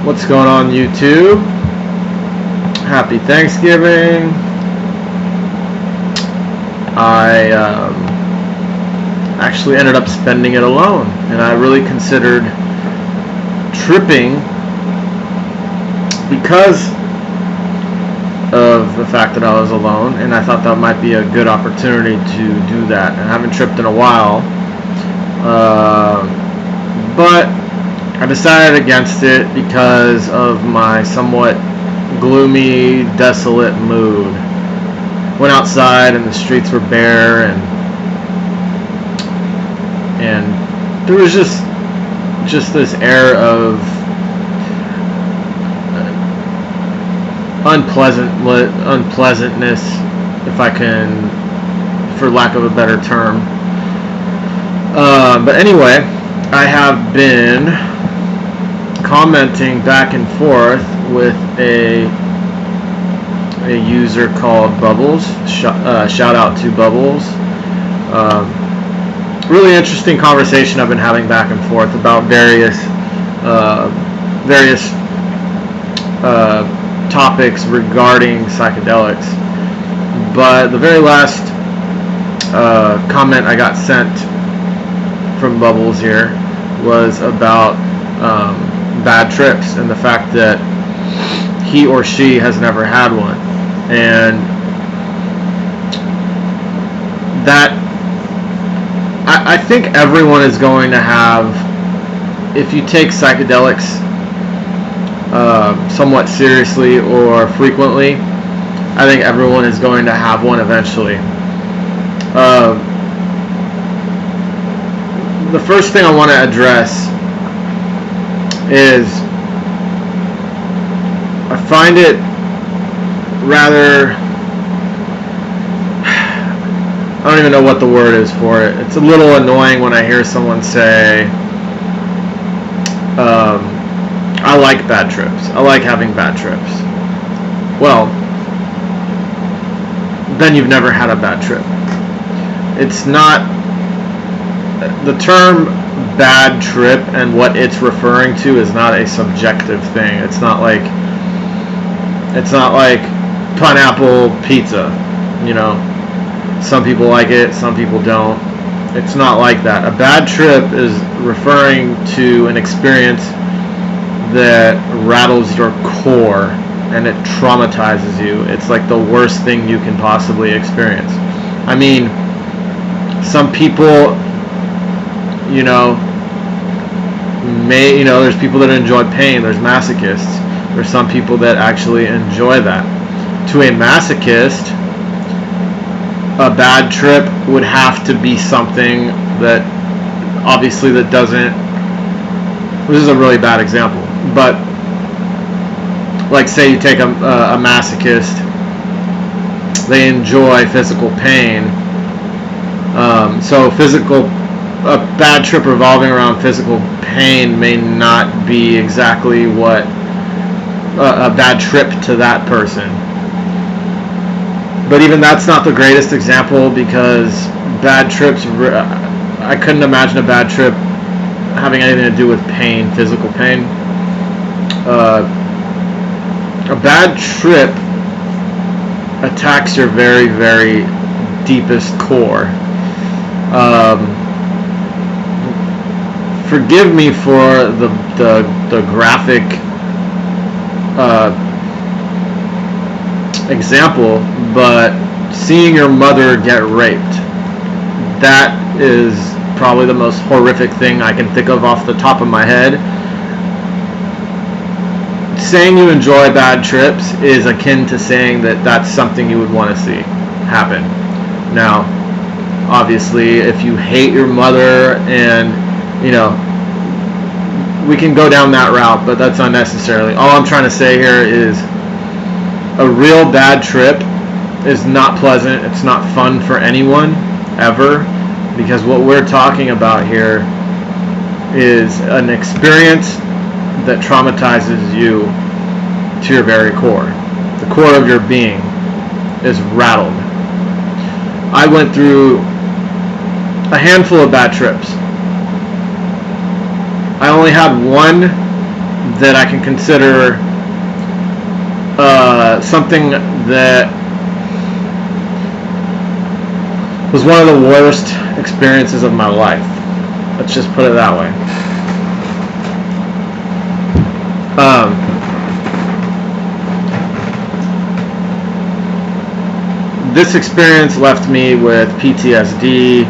What's going on, YouTube? Happy Thanksgiving. I actually ended up spending it alone, and I really considered tripping because of the fact that I was alone, and I thought that might be a good opportunity to do that. And I haven't tripped in a while, but I decided against it because of my somewhat gloomy, desolate mood. Went outside and the streets were bare, and there was just this air of unpleasantness, if I can, for lack of a better term. But anyway, I have been commenting back and forth with a user called Bubbles. Shout out to Bubbles. Really interesting conversation I've been having back and forth about various topics regarding psychedelics. But the very last comment I got sent from Bubbles here was about bad trips and the fact that he or she has never had one, and that I think everyone is going to have, if you take psychedelics somewhat seriously or frequently, I think everyone is going to have one eventually. The first thing I want to address is I find it rather, I don't even know what the word is for it. It's a little annoying when I hear someone say, I like bad trips. I like having bad trips. Well, then you've never had a bad trip. It's not, the term bad trip and what it's referring to is not a subjective thing. It's not like pineapple pizza, you know. Some people like it, some people don't. It's not like that. A bad trip is referring to an experience that rattles your core and it traumatizes you. It's like the worst thing you can possibly experience. I mean, some people, there's people that enjoy pain. There's masochists. There's some people that actually enjoy that. To a masochist, a bad trip would have to be something that obviously that doesn't, this is a really bad example, but like say you take a masochist, they enjoy physical pain, so a bad trip revolving around physical pain may not be exactly what a bad trip to that person. But even that's not the greatest example, because bad trips, I couldn't imagine a bad trip having anything to do with pain, physical pain. A bad trip attacks your very, very deepest core. Forgive me for the graphic example, but seeing your mother get raped, that is probably the most horrific thing I can think of off the top of my head. Saying you enjoy bad trips is akin to saying that that's something you would want to see happen. Now, obviously, if you hate your mother and, we can go down that route, but that's unnecessarily. All I'm trying to say here is a real bad trip is not pleasant. It's not fun for anyone, ever, because what we're talking about here is an experience that traumatizes you to your very core. The core of your being is rattled. I went through a handful of bad trips. I only had one that I can consider something that was one of the worst experiences of my life. Let's just put it that way. This experience left me with PTSD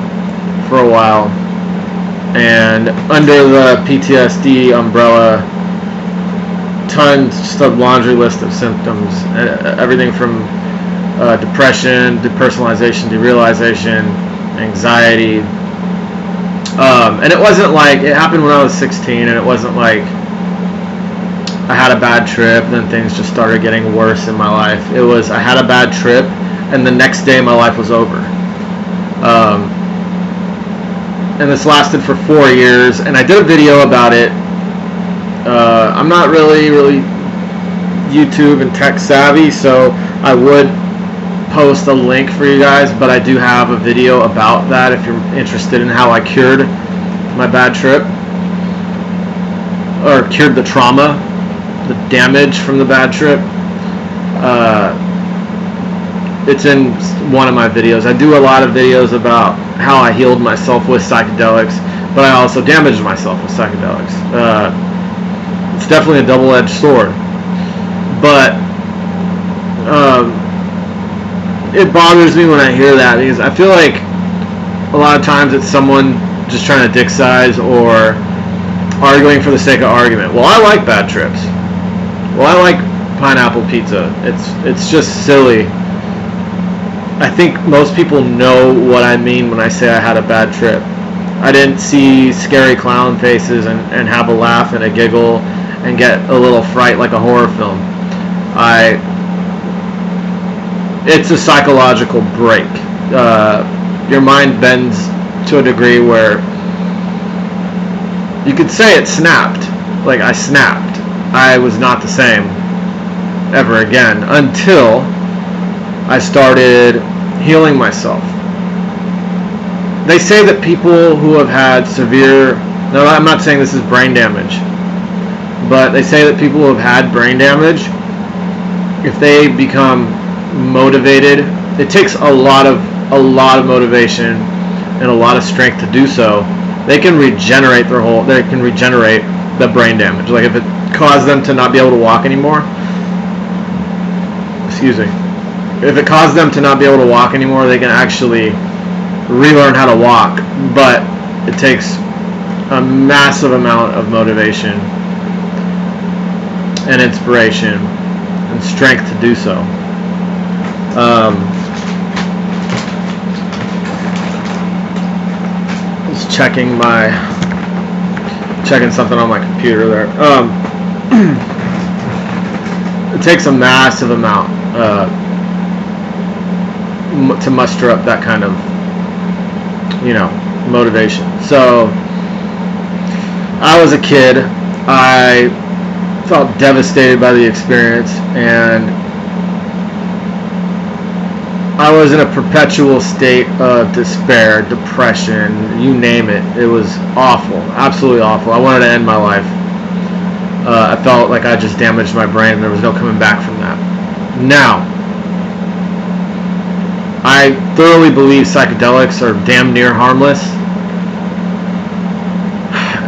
for a while, and under the PTSD umbrella, just a laundry list of symptoms, everything from depression, depersonalization, derealization, anxiety, and it wasn't like, it happened when I was 16, and it wasn't like I had a bad trip and then things just started getting worse in my life. It was, I had a bad trip, and the next day my life was over. And this lasted for 4 years, and I did a video about it. I'm not really YouTube and tech savvy, so I would post a link for you guys, but I do have a video about that if you're interested in how I cured my bad trip, or cured the trauma, the damage from the bad trip. It's in one of my videos. I do a lot of videos about how I healed myself with psychedelics, but I also damaged myself with psychedelics. It's definitely a double-edged sword, but it bothers me when I hear that, because I feel like a lot of times it's someone just trying to dick size or arguing for the sake of argument. Well, I like bad trips. Well, I like pineapple pizza. It's just silly. I think most people know what I mean when I say I had a bad trip. I didn't see scary clown faces and have a laugh and a giggle and get a little fright like a horror film. It's a psychological break. Your mind bends to a degree where you could say it snapped. Like, I snapped. I was not the same ever again until I started healing myself. They say that people who have had severe, no, I'm not saying this is brain damage, but they say that people who have had brain damage, if they become motivated, it takes a lot of motivation and a lot of strength to do so. They can regenerate the brain damage. Like, if it caused them to not be able to walk anymore, if it caused them to not be able to walk anymore, they can actually relearn how to walk, but it takes a massive amount of motivation and inspiration and strength to do so. Just checking something on my computer there. It takes a massive amount to muster up that kind of, motivation. So I was a kid. I felt devastated by the experience, and I was in a perpetual state of despair, depression, you name it. It was awful, absolutely awful. I wanted to end my life. I felt like I just damaged my brain, and there was no coming back from that. Now, I thoroughly believe psychedelics are damn near harmless,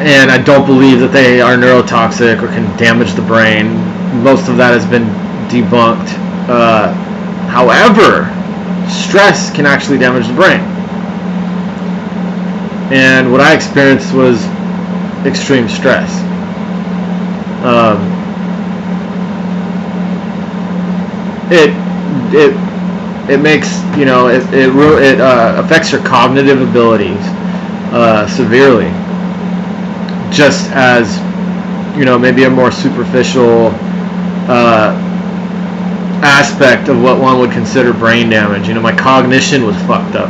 and I don't believe that they are neurotoxic or can damage the brain. Most of that has been debunked. However, stress can actually damage the brain, and what I experienced was extreme stress. It makes, it affects your cognitive abilities severely, just as, maybe a more superficial aspect of what one would consider brain damage. My cognition was fucked up.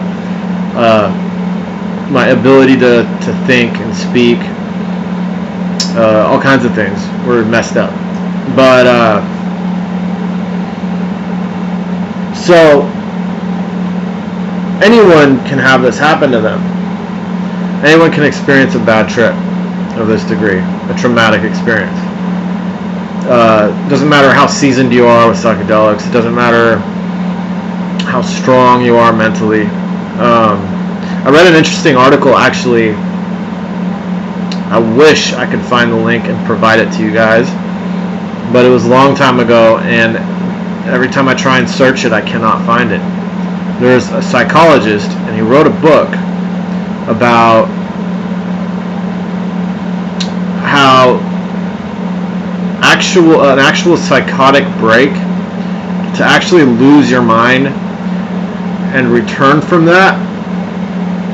My ability to think and speak, all kinds of things were messed up. But so anyone can have this happen to them. Anyone can experience a bad trip of this degree, a traumatic experience. Doesn't matter how seasoned you are with psychedelics. It doesn't matter how strong you are mentally. I read an interesting article, actually. I wish I could find the link and provide it to you guys, but it was a long time ago, and every time I try and search it, I cannot find it. There's a psychologist, and he wrote a book about how an actual psychotic break, to actually lose your mind and return from that,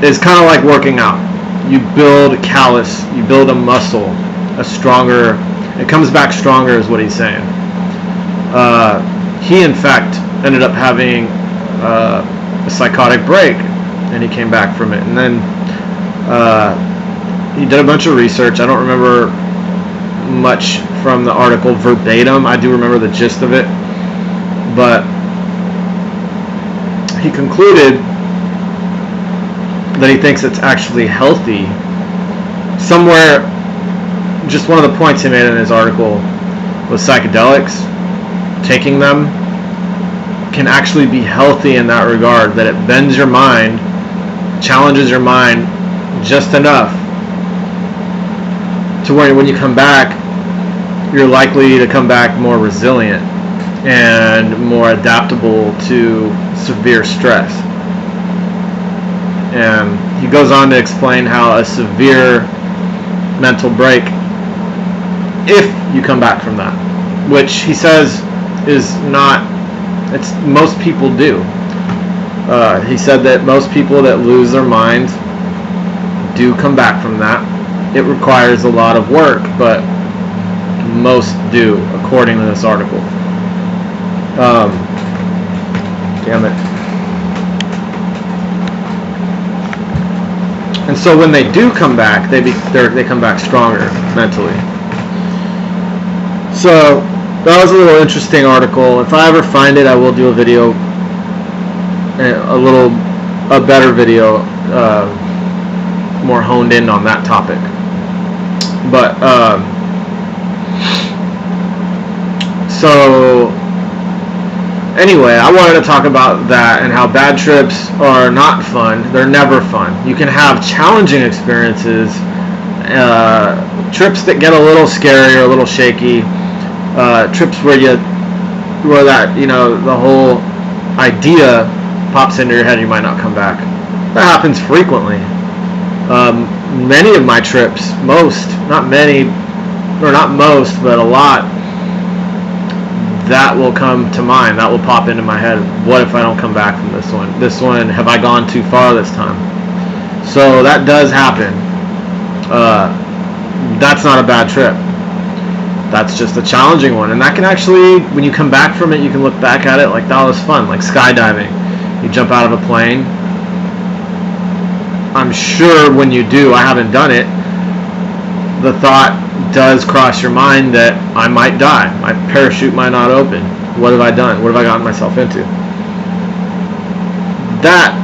is kind of like working out. You build a callus, you build a muscle, it comes back stronger, is what he's saying. He in fact ended up having a psychotic break, and he came back from it, and then he did a bunch of research. I don't remember much from the article verbatim. I do remember the gist of it, but he concluded that he thinks it's actually healthy. Somewhere, just one of the points he made in his article was psychedelics, taking them can actually be healthy in that regard, that it bends your mind, challenges your mind just enough to where when you come back, you're likely to come back more resilient and more adaptable to severe stress. And he goes on to explain how a severe mental break, if you come back from that, which he says is not, it's most people do. He said that most people that lose their minds do come back from that. It requires a lot of work, but most do, according to this article. Damn it. And so when they do come back, they come back stronger mentally. So that was a little interesting article. If I ever find it, I will do a video, a better video, more honed in on that topic. But so anyway, I wanted to talk about that and how bad trips are not fun. They're never fun. You can have challenging experiences, trips that get a little scary or a little shaky, trips where that, the whole idea pops into your head and you might not come back. That happens frequently. Many of my trips, not most, but a lot, that will come to mind. That will pop into my head. What if I don't come back from this one? This one, have I gone too far this time? So that does happen. That's not a bad trip. That's just a challenging one. And that can actually, when you come back from it, you can look back at it like that was fun. Like skydiving. You jump out of a plane. I'm sure when you do, I haven't done it, the thought does cross your mind that I might die. My parachute might not open. What have I done? What have I gotten myself into? That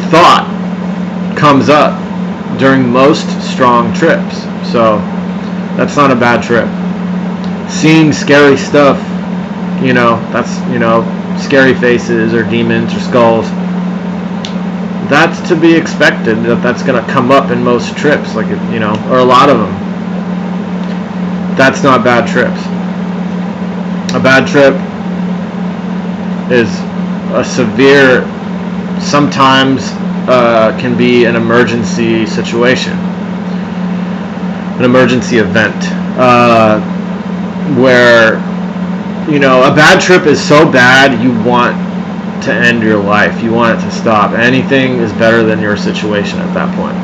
thought comes up during most strong trips. So that's not a bad trip. Seeing scary stuff, that's, scary faces or demons or skulls, that's to be expected. That's going to come up in most trips, or a lot of them. That's not bad trips. A bad trip is a severe, sometimes can be an emergency situation, an emergency event, where, a bad trip is so bad you want to end your life. You want it to stop. Anything is better than your situation at that point.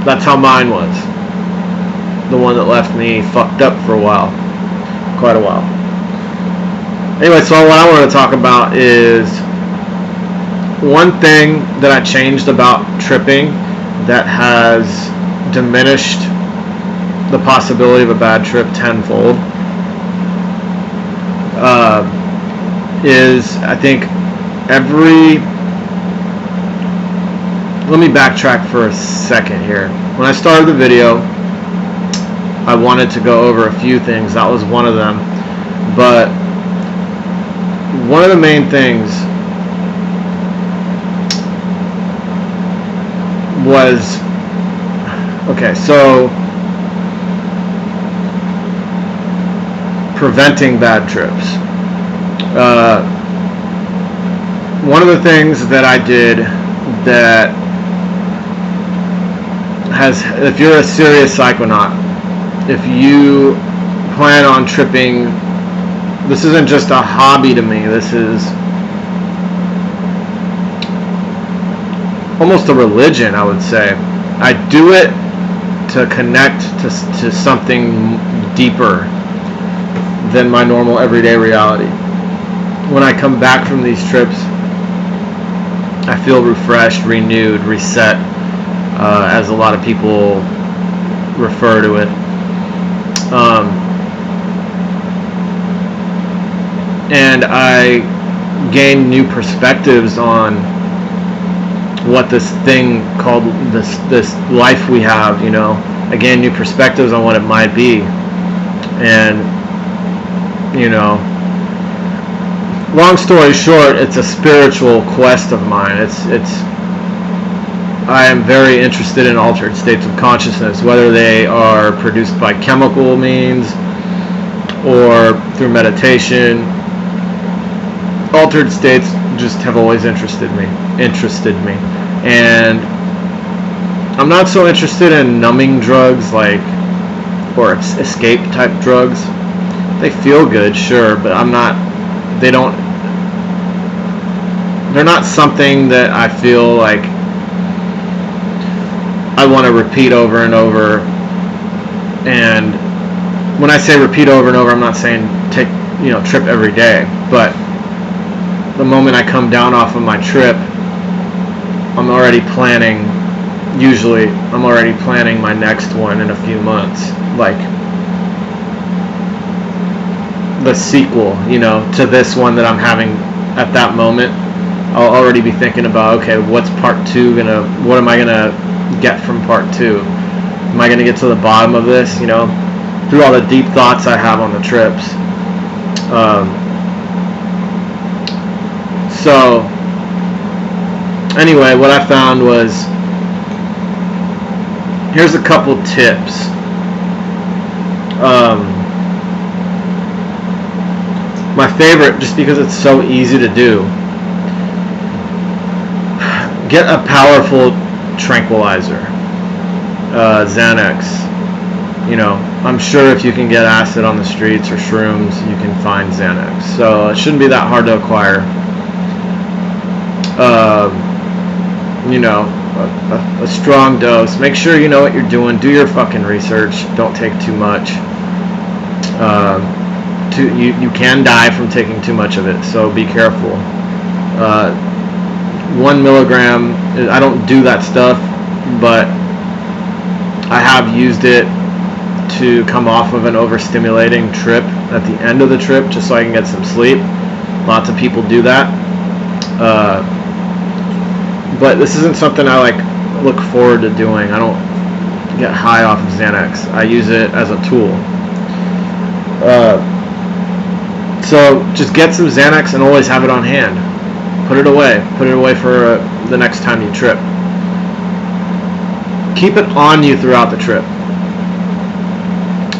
That's how mine was. The one that left me fucked up for quite a while. Anyway, so what I want to talk about is one thing that I changed about tripping that has diminished the possibility of a bad trip tenfold. Is, I think, let me backtrack for a second here. When I started the video, I wanted to go over a few things. That was one of them. But one of the main things was, okay, so preventing bad trips. One of the things that I did that has, if you're a serious psychonaut, if you plan on tripping, this isn't just a hobby to me, this is almost a religion, I would say. I do it to connect to something deeper than my normal everyday reality. When I come back from these trips, I feel refreshed, renewed, reset, as a lot of people refer to it. And I gain new perspectives on what this thing called this life we have, you know. I gain new perspectives on what it might be. And, you know, long story short, it's a spiritual quest of mine. I am very interested in altered states of consciousness, whether they are produced by chemical means or through meditation. Altered states just have always interested me. And I'm not so interested in numbing drugs or escape type drugs. They feel good, sure, but they're not something that I feel like I want to repeat over and over. And when I say repeat over and over, I'm not saying trip every day, but the moment I come down off of my trip, I'm already planning my next one in a few months, like the sequel, to this one that I'm having at that moment. I'll already be thinking about, okay, what's part 2 what am I gonna get from part 2? Am I gonna get to the bottom of this, through all the deep thoughts I have on the trips. So anyway, what I found was, here's a couple tips. My favorite, just because it's so easy to do, get a powerful tranquilizer, Xanax. I'm sure if you can get acid on the streets or shrooms, you can find Xanax. So it shouldn't be that hard to acquire. A strong dose. Make sure you know what you're doing. Do your fucking research. Don't take too much. You can die from taking too much of it, so be careful. 1 milligram, I don't do that stuff, but I have used it to come off of an overstimulating trip at the end of the trip, just so I can get some sleep. Lots of people do that. But this isn't something I look forward to doing. I don't get high off of Xanax. I use it as a tool. So just get some Xanax and always have it on hand. Put it away. Put it away for the next time you trip. Keep it on you throughout the trip.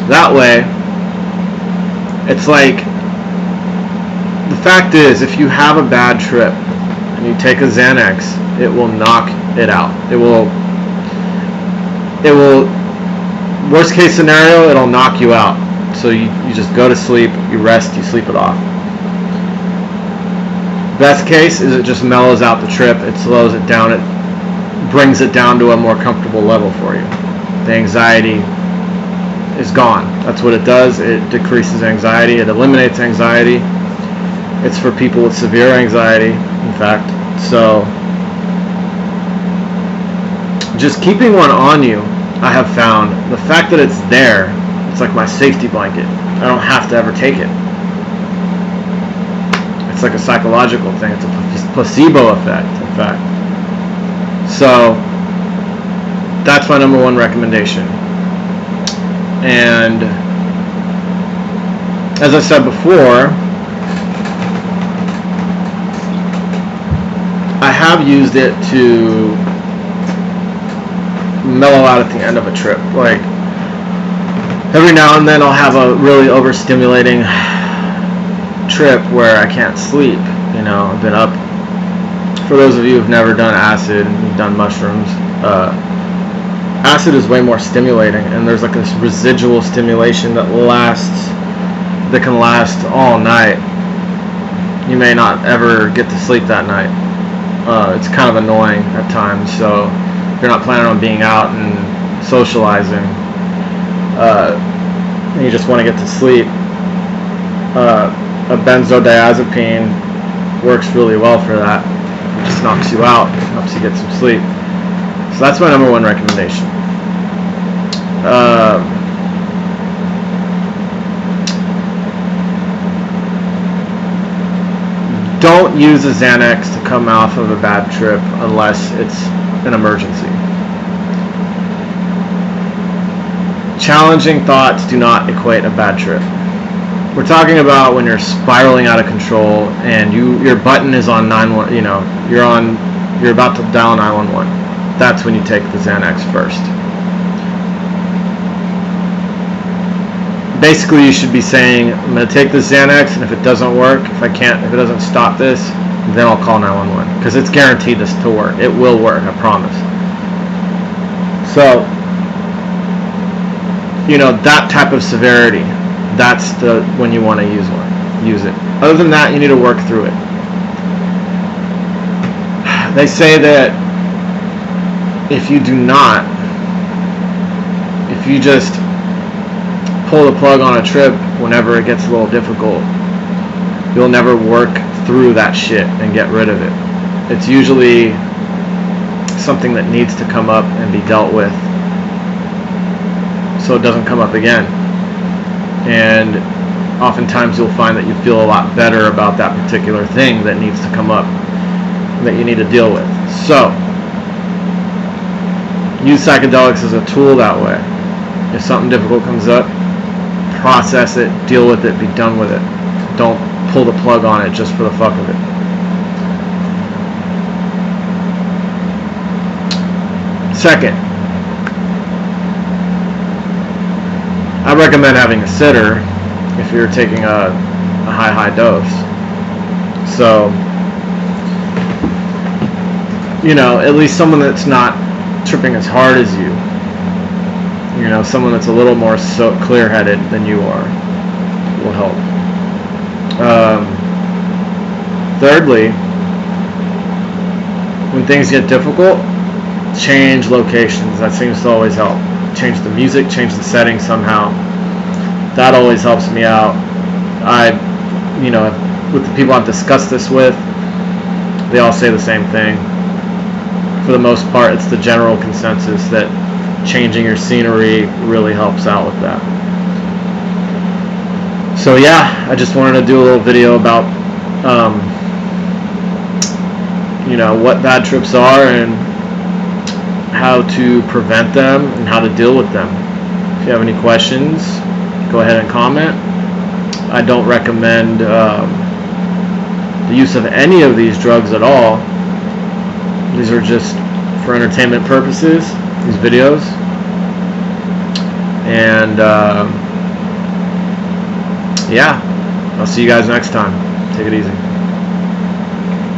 That way, it's the fact is, if you have a bad trip and you take a Xanax, it will knock it out. It will, worst case scenario, it'll knock you out. So you just go to sleep, you rest, you sleep it off. Best case is it just mellows out the trip, it slows it down, it brings it down to a more comfortable level for you. The anxiety is gone. That's what it does. It decreases anxiety, it eliminates anxiety. It's for people with severe anxiety, in fact. So just keeping one on you, I have found, the fact that it's there, it's like my safety blanket. I don't have to ever take it. It's like a psychological thing. It's a placebo effect, in fact. So that's my number one recommendation. And as I said before, I have used it to mellow out at the end of a trip. Like, every now and then I'll have a really overstimulating trip where I can't sleep. You know, I've been up. For those of you who've never done acid and you've done mushrooms, acid is way more stimulating, and there's like this residual stimulation that can last all night. You may not ever get to sleep that night. It's kind of annoying at times, so if you're not planning on being out and socializing, and you just want to get to sleep, a benzodiazepine works really well for that. It just knocks you out, helps you get some sleep. So that's my number one recommendation. Don't use a Xanax to come off of a bad trip unless it's an emergency. Challenging thoughts do not equate a bad trip. We're talking about when you're spiraling out of control and your button is on 911, you know, you're about to dial 911. That's when you take the Xanax first. Basically, you should be saying, I'm going to take this Xanax, and if it doesn't work, if it doesn't stop this, then I'll call 911, because it's guaranteed to work. It will work, I promise. So, you know, that type of severity, that's when you want to use it. Other than that, you need to work through it. They say that if you just pull the plug on a trip whenever it gets a little difficult, you'll never work through that shit and get rid of it. It's usually something that needs to come up and be dealt with so it doesn't come up again. And oftentimes you'll find that you feel a lot better about that particular thing that needs to come up, that you need to deal with. So, use psychedelics as a tool that way. If something difficult comes up, process it, deal with it, be done with it. Don't pull the plug on it just for the fuck of it. Second, I recommend having a sitter if you're taking a high dose. So, you know, at least someone that's not tripping as hard as you. You know, someone that's a little more clear-headed than you are will help. Thirdly, when things get difficult, change locations. That seems to always help. Change the music, change the setting somehow. That always helps me out. You know, with the people I've discussed this with, they all say the same thing. For the most part, it's the general consensus that changing your scenery really helps out with that. So yeah, I just wanted to do a little video about you know, what bad trips are and how to prevent them and how to deal with them. If you have any questions, go ahead and comment. I don't recommend the use of any of these drugs at all. These are just for entertainment purposes, these videos. And yeah, I'll see you guys next time. Take it easy.